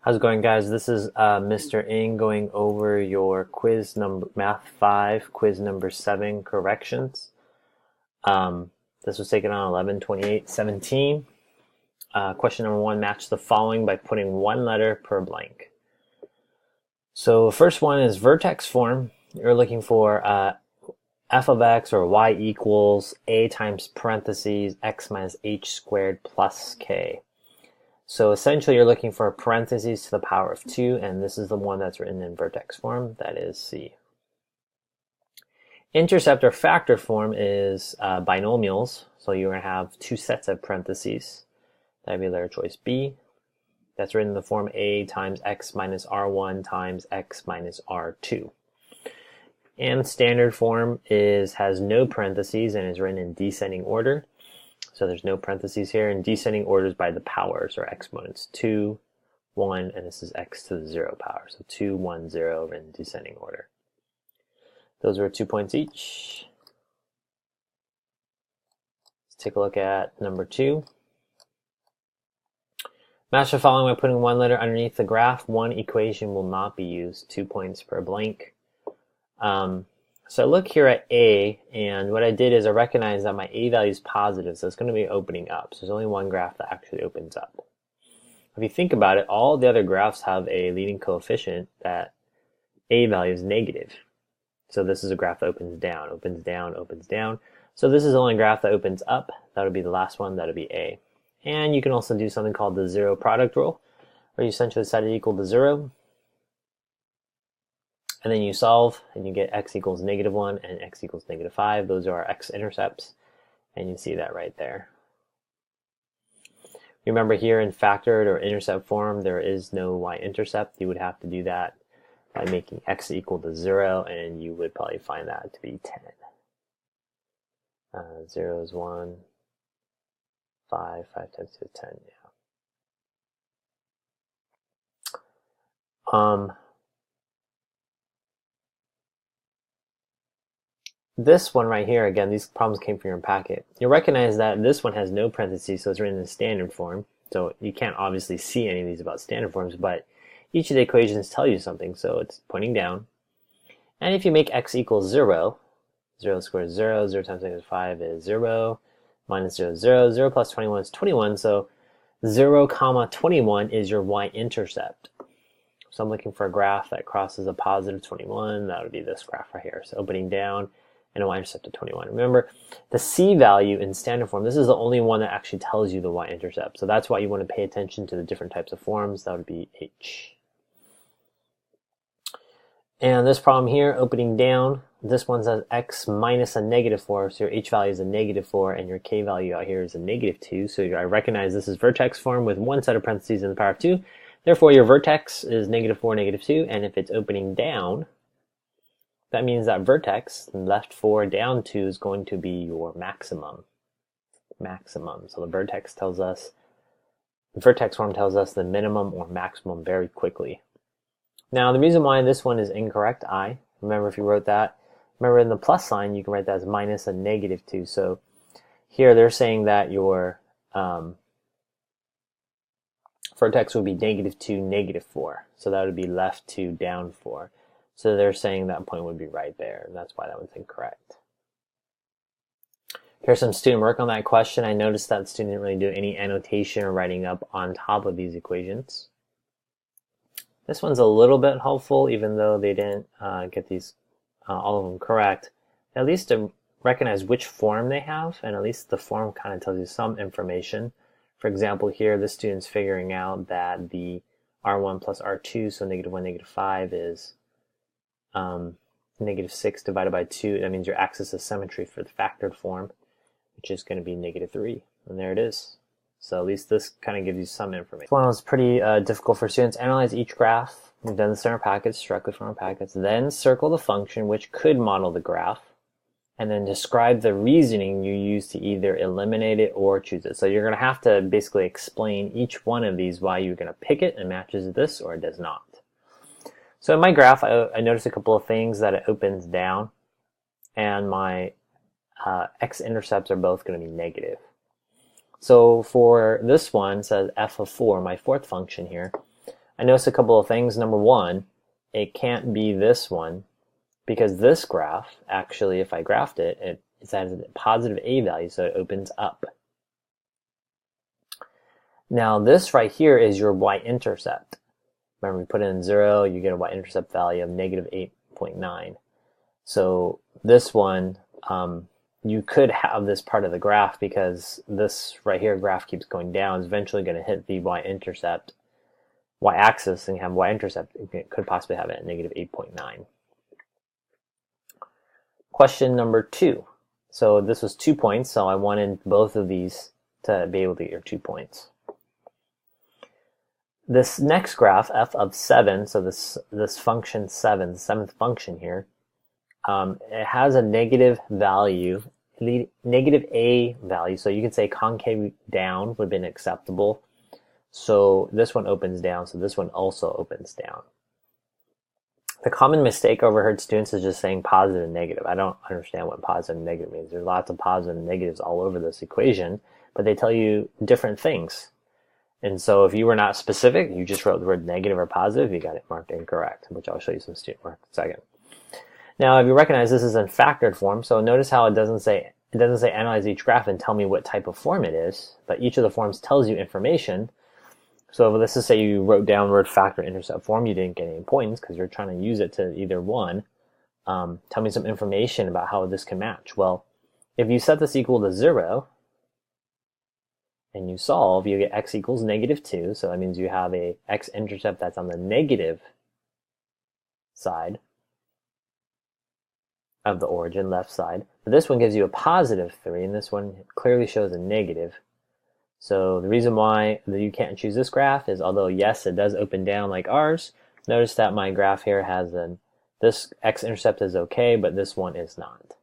How's it going, guys? This is Mr. Ng going over your quiz number Math 5, quiz number 7 corrections. This was taken on 11/28/17. Question number 1, match the following by putting one letter per blank. So the first one is vertex form. You're looking for f of x or y equals a times parentheses x minus h squared plus k. So essentially you're looking for parentheses to the power of 2, and this is the one that's written in vertex form, that is C. Intercept or factor form is binomials, so you're going to have two sets of parentheses. That would be letter choice B. That's written in the form A times x minus r1 times x minus r2. And standard form has no parentheses and is written in descending order. So there's no parentheses here, and descending orders by the powers or exponents 2, 1, and this is x to the 0 power. So 2, 1, 0 in descending order. Those were 2 points each. Let's take a look at number 2. Match the following by putting one letter underneath the graph. One equation will not be used. 2 points per blank. So I look here at A, and what I did is I recognized that my A value is positive, so it's going to be opening up. So there's only one graph that actually opens up. If you think about it, all the other graphs have a leading coefficient that A value is negative. So this is a graph that opens down, opens down, opens down. So this is the only graph that opens up. That would be the last one, that would be A. And you can also do something called the zero product rule, where you essentially set it equal to 0. And then you solve, and you get x equals -1 and x equals -5. Those are our x-intercepts, and you see that right there. Remember here in factored or intercept form, there is no y-intercept. You would have to do that by making x equal to 0, and you would probably find that to be 10. 0 is 1, 5 times 2 is 10, yeah. This one right here, again, these problems came from your packet. You'll recognize that this one has no parentheses, so it's written in standard form. So you can't obviously see any of these about standard forms, but each of the equations tell you something, so it's pointing down. And if you make x equals 0, 0 squared is 0, 0 times -5 is 0, minus 0 is 0, 0 plus 21 is 21, so 0, 21 is your y-intercept. So I'm looking for a graph that crosses a positive 21, that would be this graph right here. So opening down, and a y-intercept of 21. Remember, the C value in standard form, this is the only one that actually tells you the y-intercept. So that's why you want to pay attention to the different types of forms. That would be H. And this problem here, opening down, this one says x minus a -4, so your H value is a -4, and your K value out here is a -2. So I recognize this is vertex form with one set of parentheses in the power of 2. Therefore, your vertex is -4, -2, and if it's opening down, that means that vertex, left 4 down 2, is going to be your maximum. So the vertex form tells us the minimum or maximum very quickly. Now the reason why this one is incorrect, remember if you wrote that, remember in the plus sign you can write that as minus a -2. So here they're saying that your vertex would be -2, -4. So that would be left 2 down 4. So they're saying that point would be right there, and that's why that one's incorrect. Here's some student work on that question. I noticed that the student didn't really do any annotation or writing up on top of these equations. This one's a little bit helpful, even though they didn't get these all of them correct. At least to recognize which form they have, and at least the form kind of tells you some information. For example, here the student's figuring out that the r1 plus r2, so -1, -5 is -6 divided by 2. That means your axis of symmetry for the factored form, which is going to be -3. And there it is. So at least this kind of gives you some information. This one was pretty difficult for students. Analyze each graph. We've done this in our packets, directly from our packets. Then circle the function which could model the graph. And then describe the reasoning you use to either eliminate it or choose it. So you're going to have to basically explain each one of these, why you're going to pick it and matches this or it does not. So in my graph, I noticed a couple of things, that it opens down, and my x-intercepts are both going to be negative. So for this one, it says f of 4, my fourth function here, I noticed a couple of things. Number one, it can't be this one because this graph, actually, if I graphed it, it has a positive a value, so it opens up. Now this right here is your y-intercept. Remember, we put in 0, you get a y-intercept value of negative 8.9. So this one, you could have this part of the graph because this right here graph keeps going down. It's eventually going to hit the y-intercept, y-axis, and have y-intercept. It could possibly have it at negative 8.9. Question number 2. So this was 2 points, so I wanted both of these to be able to get your 2 points. This next graph, f of 7, so this function 7, the 7th function here, it has a negative value, negative a value, so you could say concave down would have been acceptable. So this one opens down, so this one also opens down. The common mistake I overheard students is just saying positive and negative. I don't understand what positive and negative means. There's lots of positive and negatives all over this equation, but they tell you different things. And so if you were not specific, you just wrote the word negative or positive, you got it marked incorrect, which I'll show you some student work in a second. Now, if you recognize this is in factored form, so notice how it doesn't say analyze each graph and tell me what type of form it is, but each of the forms tells you information. So let's just say you wrote down the word factor intercept form, you didn't get any points because you're trying to use it to either one. Tell me some information about how this can match. Well, if you set this equal to 0 and you solve, you get x equals negative 2. So that means you have a x-intercept that's on the negative side of the origin, left side. But this one gives you a positive 3, and this one clearly shows a negative. So the reason why you can't choose this graph is, although yes, it does open down like ours, notice that my graph here has this x-intercept is okay, but this one is not.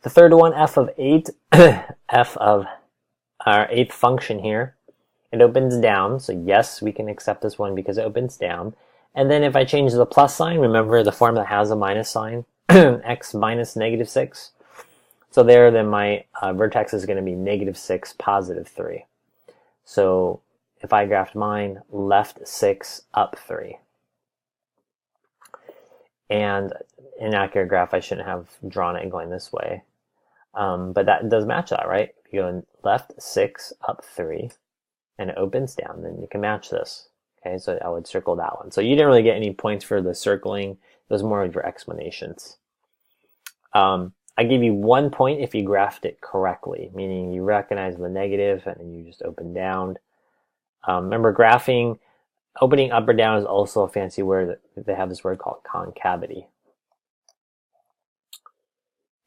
The third one, f of 8, f of our 8th function here, it opens down. So yes, we can accept this one because it opens down. And then if I change the plus sign, remember the form that has a minus sign, x minus negative 6. So there, then my vertex is going to be negative 6, positive 3. So if I graphed mine, left 6, up 3. And inaccurate graph, I shouldn't have drawn it going this way. But that does match that, right? If you go left 6, up 3, and it opens down, then you can match this. Okay, so I would circle that one. So you didn't really get any points for the circling. It was more of your explanations. I give you 1 point if you graphed it correctly, meaning you recognize the negative and you just open down. Remember, graphing, opening up or down is also a fancy word. They have this word called concavity.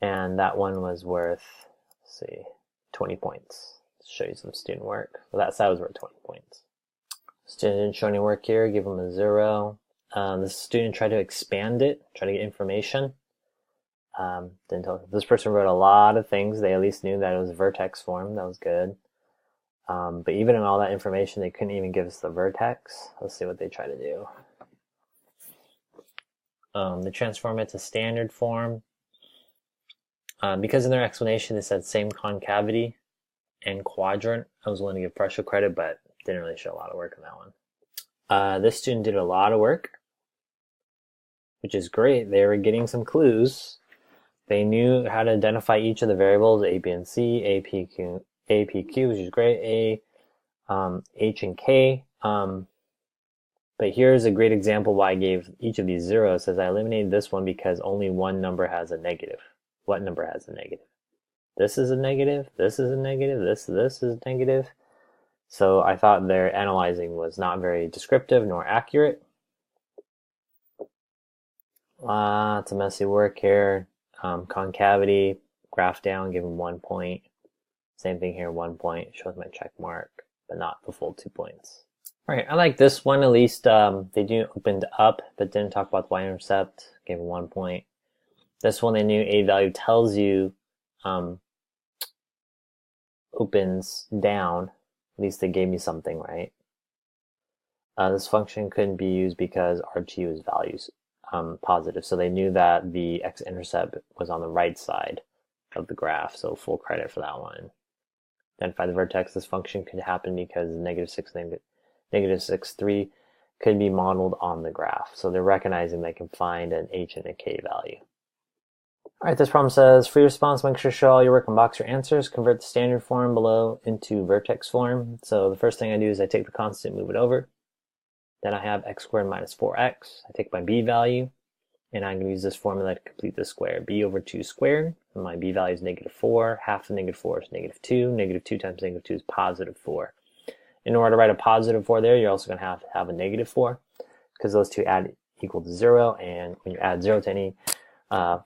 And that one was worth, let's see, 20 points. Let's show you some student work. So that side was worth 20 points. Student didn't show any work here, give them a 0. The student tried to expand it, try to get information. Didn't tell. This person wrote a lot of things. They at least knew that it was vertex form. That was good. But even in all that information, they couldn't even give us the vertex. Let's see what they try to do. They transform it to standard form. Because in their explanation, they said same concavity and quadrant. I was willing to give partial credit, but didn't really show a lot of work on that one. This student did a lot of work, which is great. They were getting some clues. They knew how to identify each of the variables, A, B, and C, A, P, Q, which is great, A, H, and K. But here's a great example why I gave each of these 0. It says I eliminated this one because only one number has a negative. What number has a negative? This is a negative, this is a negative, this is negative. So I thought their analyzing was not very descriptive nor accurate. Lots of messy work here. Concavity, graph down, give them 1 point. Same thing here, 1 point. Shows my check mark, but not the full 2 points. All right, I like this one. At least they do opened up, but didn't talk about the y-intercept. Gave them 1 point. This one they knew a value tells you opens down. At least they gave me something, right? This function couldn't be used because R2 is values positive. So they knew that the x-intercept was on the right side of the graph. So full credit for that one. Identify the vertex. This function could happen because negative 6, negative 6, 3 could be modeled on the graph. So they're recognizing they can find an h and a k value. All right, this problem says, free response, make sure to show all your work and box your answers, convert the standard form below into vertex form. So the first thing I do is I take the constant, move it over. Then I have x squared minus 4x. I take my b value, and I'm going to use this formula to complete the square. B over 2 squared, and my b value is negative 4. Half of negative 4 is negative 2. Negative 2 times negative 2 is positive 4. In order to write a positive 4 there, you're also going to have a negative 4, because those two add equal to 0, and when you add 0 to any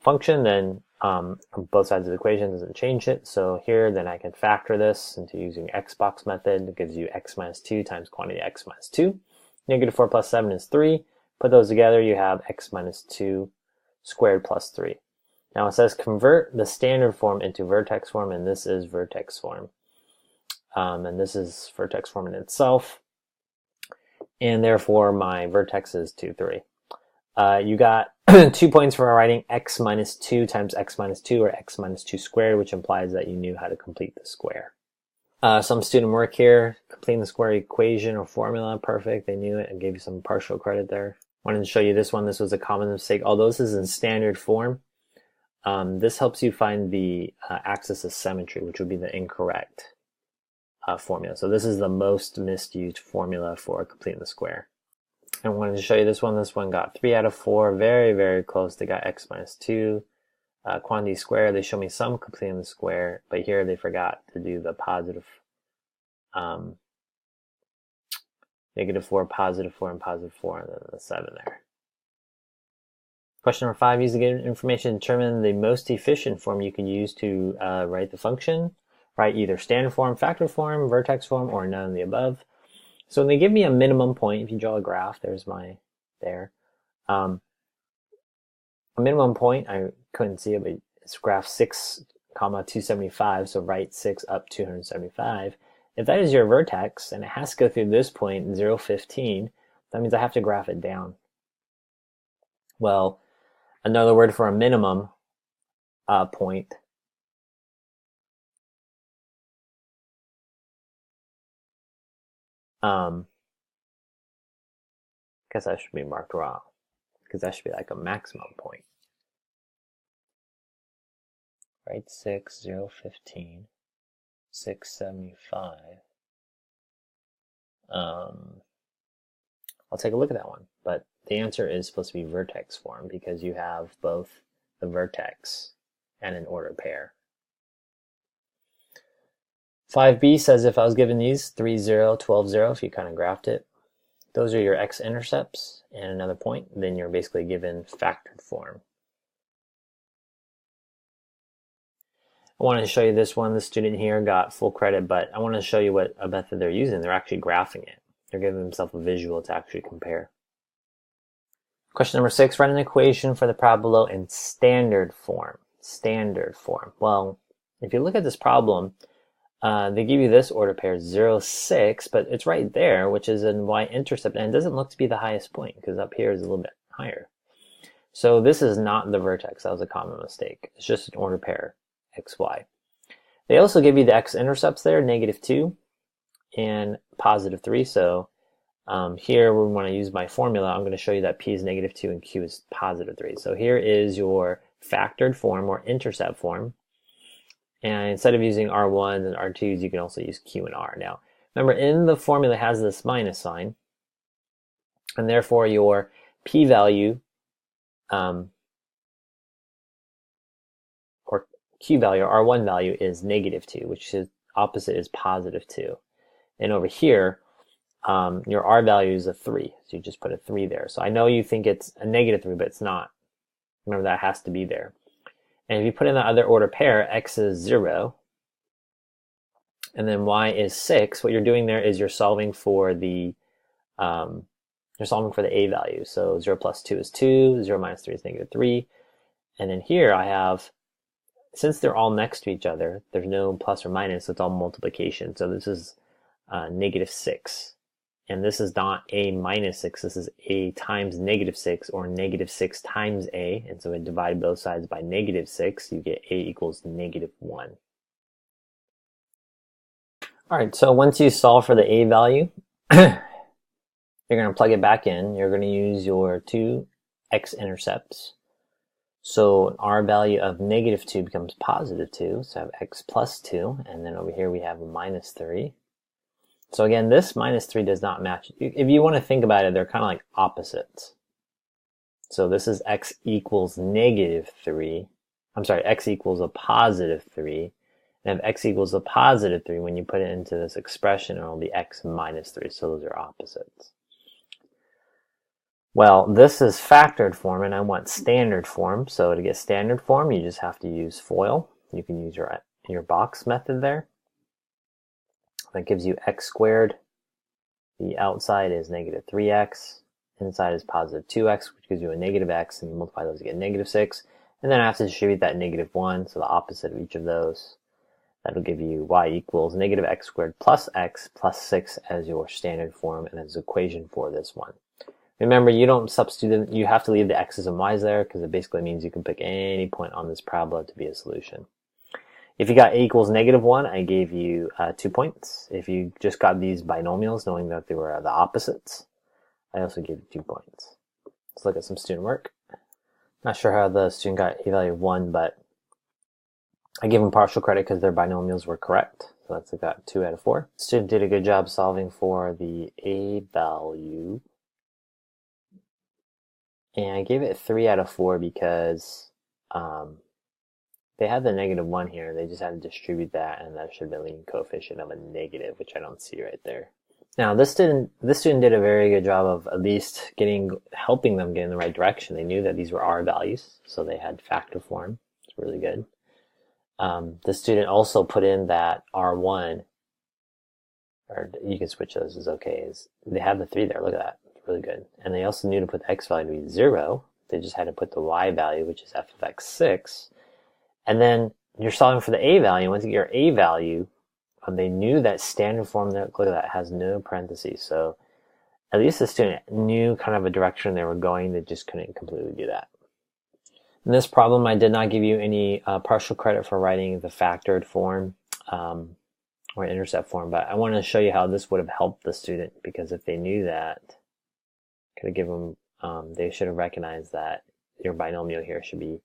function, then on both sides of the equation doesn't change it. So here, then I can factor this into using Xbox method. It gives you x minus 2 times quantity x minus 2. Negative 4 plus 7 is 3. Put those together, you have x minus 2 squared plus 3. Now it says convert the standard form into vertex form, and this is vertex form. And this is vertex form in itself. And therefore, my vertex is 2, 3. You got 2 points for writing x minus 2 times x minus 2, or x minus 2 squared, which implies that you knew how to complete the square. Some student work here, completing the square equation or formula, perfect, they knew it, and gave you some partial credit there. Wanted to show you this one. This was a common mistake. Although this is in standard form, this helps you find the axis of symmetry, which would be the incorrect formula. So this is the most misused formula for completing the square. I wanted to show you this one. This one got 3 out of 4, very, very close. They got x minus 2. Quantity square, they show me some completing the square, but here they forgot to do the positive, negative 4, positive 4, and positive 4, and then the 7 there. Question number 5, use the given information to determine the most efficient form you can use to write the function. Write either standard form, factor form, vertex form, or none of the above. So when they give me a minimum point, if you draw a graph, there's my there. A minimum point, I couldn't see it, but it's graph 6, 275, so write 6 up 275. If that is your vertex, and it has to go through this point, 0, 15, that means I have to graph it down. Well, another word for a minimum point guess that should be marked wrong, because that should be like a maximum point. Right, 6, 0, 15, 675. I'll take a look at that one, but the answer is supposed to be vertex form because you have both the vertex and an ordered pair. 5b says if I was given these 3, 0, 12, 0, if you kind of graphed it, those are your x-intercepts and another point, then you're basically given factored form. I wanted to show you this one. The student here got full credit, but I want to show you what a method they're using. They're actually graphing it. They're giving themselves a visual to actually compare. Question number 6, write an equation for the parabola in standard form. Standard form. Well, if you look at this problem, they give you this order pair 0, 6, but it's right there, which is in y-intercept, and it doesn't look to be the highest point because up here is a little bit higher. So this is not the vertex. That was a common mistake. It's just an order pair, x, y. They also give you the x-intercepts there, -2 and +3. So here we want to use my formula. I'm going to show you that p is -2 and q is +3. So here is your factored form or intercept form. And instead of using R1s and R2s, you can also use Q and R. Now, remember, in the formula it has this minus sign, and therefore your p-value or Q value or R1 value is -2, which is opposite is +2. And over here, your R value is a 3, so you just put a 3 there. So I know you think it's a -3, but it's not. Remember, that has to be there. And if you put in the other order pair, x is 0, and then y is 6, what you're doing there is you're solving for the a value. So 0 plus 2 is 2, 0 minus 3 is -3. And then here I have, since they're all next to each other, there's no plus or minus, so it's all multiplication. So this is -6. And this is not a minus 6, this is a times -6 or -6 times a. And so we divide both sides by -6, you get a equals -1. All right, so once you solve for the a value, You're going to plug it back in. You're going to use your two x-intercepts. So our value of -2 becomes +2, so I have x plus 2, and then over here we have -3. So again, this -3 does not match. If you want to think about it, they're kind of like opposites. So this is x equals -3. I'm sorry, x equals a +3. And if x equals a +3, when you put it into this expression, it will be x minus 3. So those are opposites. Well, this is factored form, and I want standard form. So to get standard form, you just have to use FOIL. You can use your box method there. That gives you x squared. The outside is -3x. Inside is +2x, which gives you a -x, and you multiply those to get -6. And then I have to distribute that -1, so the opposite of each of those. That'll give you y equals -x squared plus x plus 6 as your standard form and as equation for this one. Remember, you don't substitute them. You have to leave the x's and y's there because it basically means you can pick any point on this parabola to be a solution. If you got a equals -1, I gave you 2 points. If you just got these binomials, knowing that they were the opposites, I also gave you 2 points. Let's look at some student work. Not sure how the student got a value of 1, but I give them partial credit because their binomials were correct. So that's got 2 out of 4. The student did a good job solving for the a value. And I gave it 3 out of 4 because they had the -1 here. They just had to distribute that, and that should have been a leading coefficient of a negative, which I don't see right there. Now, this student did a very good job of at least helping them get in the right direction. They knew that these were R values, so they had factor form. It's really good. The student also put in that R1, or you can switch those, is okay. They have the 3 there. Look at that. Really good. And they also knew to put the x value to be 0. They just had to put the y value, which is f of x6. And then you're solving for the a value. Once you get your a value, they knew that standard form there, look at that, has no parentheses. So at least the student knew kind of a direction they were going. They just couldn't completely do that. In this problem, I did not give you any partial credit for writing the factored form or intercept form, but I want to show you how this would have helped the student, because if they knew that, could have given them, they should have recognized that your binomial here should be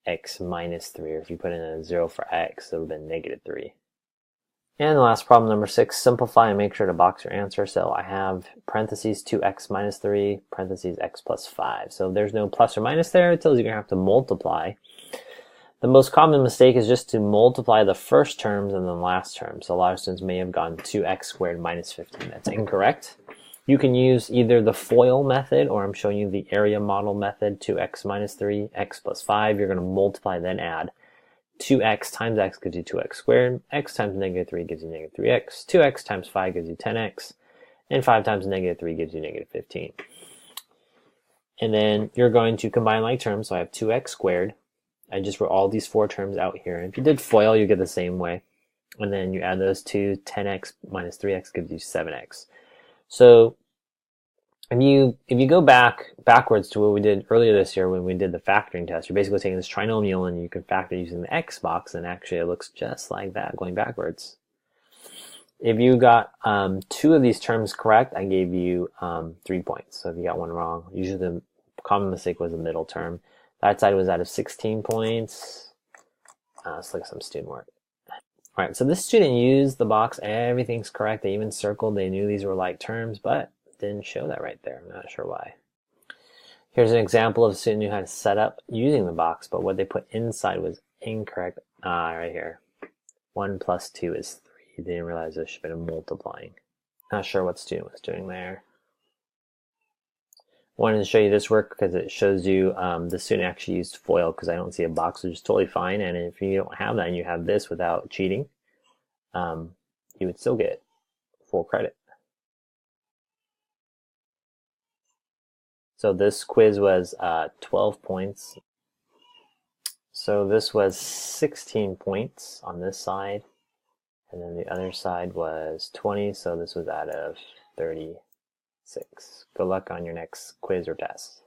x minus 3, or if you put in a 0 for x, it would have been -3. And the last problem, number 6, simplify and make sure to box your answer. So I have parentheses 2x minus 3, parentheses x plus 5. So if there's no plus or minus there, it tells you you're going to have to multiply. The most common mistake is just to multiply the first terms and then the last term. So a lot of students may have gone 2x squared minus 15. That's incorrect. You can use either the FOIL method, or I'm showing you the area model method, 2x minus 3, x plus 5. You're going to multiply, then add. 2x times x gives you 2x squared, x times -3 gives you -3x, 2x times 5 gives you 10x, and 5 times -3 gives you -15. And then you're going to combine like terms, so I have 2x squared. I just wrote all these 4 terms out here. If you did FOIL, you get the same way. And then you add those two, 10x minus 3x gives you 7x. So if you go backwards to what we did earlier this year when we did the factoring test, you're basically taking this trinomial and you can factor using the x box, and actually it looks just like that going backwards. If you got 2 of these terms correct, I gave you 3 points. So if you got one wrong, usually the common mistake was the middle term. That side was out of 16 points. Let's look at some student work. All right, so this student used the box. Everything's correct. They even circled. They knew these were like terms, but didn't show that right there. I'm not sure why. Here's an example of a student who had to set up using the box, but what they put inside was incorrect. Right here. 1 plus 2 is 3. They didn't realize this should have been multiplying. Not sure what student was doing there. Wanted to show you this work because it shows you the student actually used FOIL, because I don't see a box, which is totally fine. And if you don't have that and you have this without cheating, you would still get full credit. So this quiz was 12 points. So this was 16 points on this side. And then the other side was 20. So this was out of 36. Good luck on your next quiz or test.